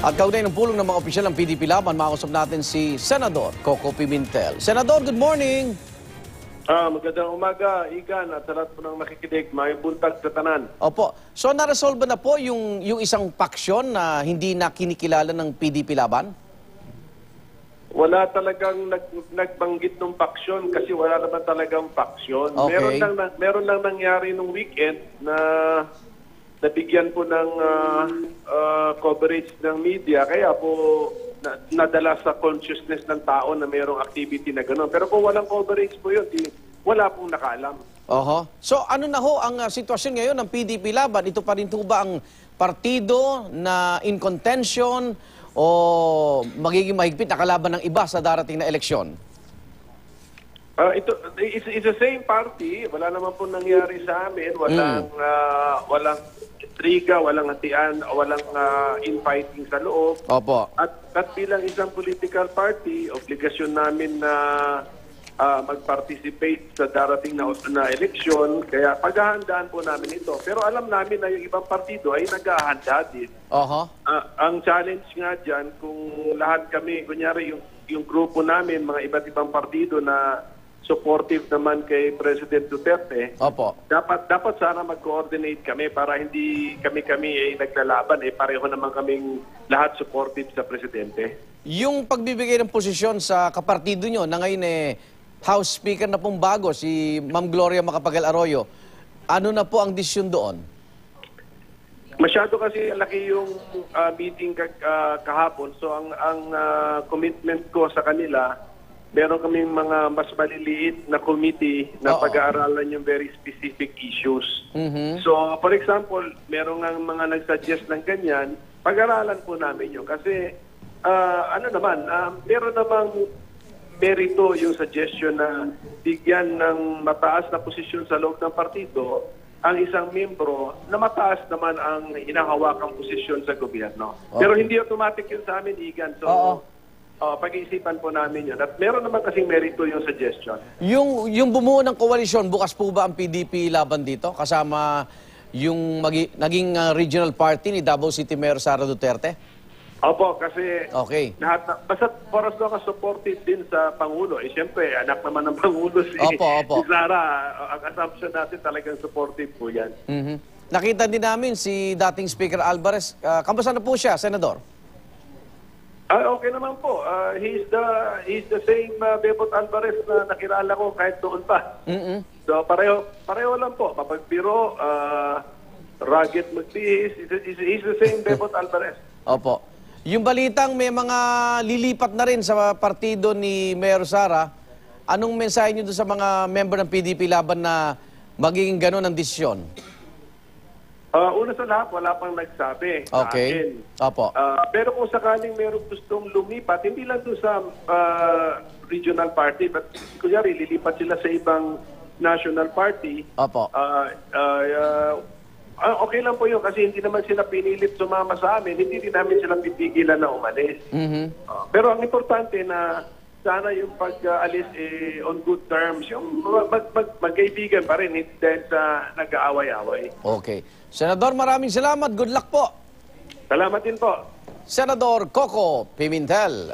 At kaugnay ng pulong ng mga opisyal ng PDP Laban, makausap natin si Senador Coco Pimentel. Senador, good morning! Magandang umaga, Igan, at sa lahat po ng nakikinig, may buntag sa tanan. Opo. So, naresolve na po yung isang paksyon na hindi na kinikilala ng PDP Laban? Wala talagang nagbanggit ng paksyon kasi wala naman talagang paksyon. Okay. Meron lang nangyari nung weekend na nabigyan po ng coverage ng media, kaya po nadala sa consciousness ng tao na mayroong activity na gano'n. Pero kung walang coverage po yun, wala pong nakaalam. Oho. So, ano na ho ang sitwasyon ngayon ng PDP Laban? Ito pa rin ba ang partido na in contention o magiging mahigpit na kalaban ng iba sa darating na eleksyon? It's the same party. Wala naman po nangyari sa amin. Walang intriga, walang hatian, walang infighting sa loob. Opo. At bilang isang political party, obligasyon namin na mag-participate sa darating na eleksyon. Kaya paghahandaan po namin ito. Pero alam namin na yung ibang partido ay naghahanda din. Oho. Ang challenge nga dyan, kung lahat kami, kunyari yung grupo namin, mga iba't ibang partido na supportive naman kay President Duterte. Opo. Dapat sana mag-coordinate kami para hindi kami ay naglalaban, pareho naman kaming lahat supportive sa presidente. Yung pagbibigay ng posisyon sa kapartido nyo na ngayon House Speaker na pong bago, si Ma'am Gloria Macapagal Arroyo, ano na po ang desisyon doon? Masyado kasi laki yung meeting kahapon. So ang commitment ko sa kanila, meron kaming mga mas maliliit na committee na pag-aaralan yung very specific issues. So, for example, meron nga mga nag-suggest ng ganyan, pag-aaralan po namin yun. Kasi, meron namang merito yung suggestion na bigyan ng mataas na posisyon sa loob ng partido ang isang membro na mataas naman ang hinahawakang posisyon sa gobyerno. Okay. Pero hindi automatic yun sa amin, Igan. So, pag-iisipan po namin yun. At meron naman kasing merito yung suggestion. Yung bumuo ng koalisyon, bukas po ba ang PDP Laban dito? Kasama yung naging regional party ni Davao City Mayor Sara Duterte? Opo, kasi basta for us ka supportive din sa Pangulo. Siyempre, anak naman ng Pangulo si Sara. Ang assumption natin talagang supportive po yan. Nakita din namin si dating Speaker Alvarez. Kamusta na po siya, Senador? Okay naman po. He's the same Bebot Alvarez na nakilala ko kahit doon pa. So pareho lang po. Mapagbiro, rugged magbihis. He's the same Bebot Alvarez. Opo. Yung balitang may mga lilipat na rin sa partido ni Mayor Sara, anong mensahe niyo doon sa mga member ng PDP Laban na magiging gano'n ang desisyon? Una sa lahat, wala pang nagsabi sa akin. Opo. Pero kung sakaling meron gustong lumipat, hindi lang doon sa regional party, but kunyari, lilipat sila sa ibang national party. Opo. Okay lang po yun kasi hindi naman sila pinilit sumama sa amin, hindi din namin sila pipigilan na umalis. Pero ang importante na sana yung pag-alis on good terms, yung magkaibigan pa rin dahil sa nag-aaway-away. Okay. Senador, maraming salamat. Good luck po. Salamat din po. Senador Coco Pimentel.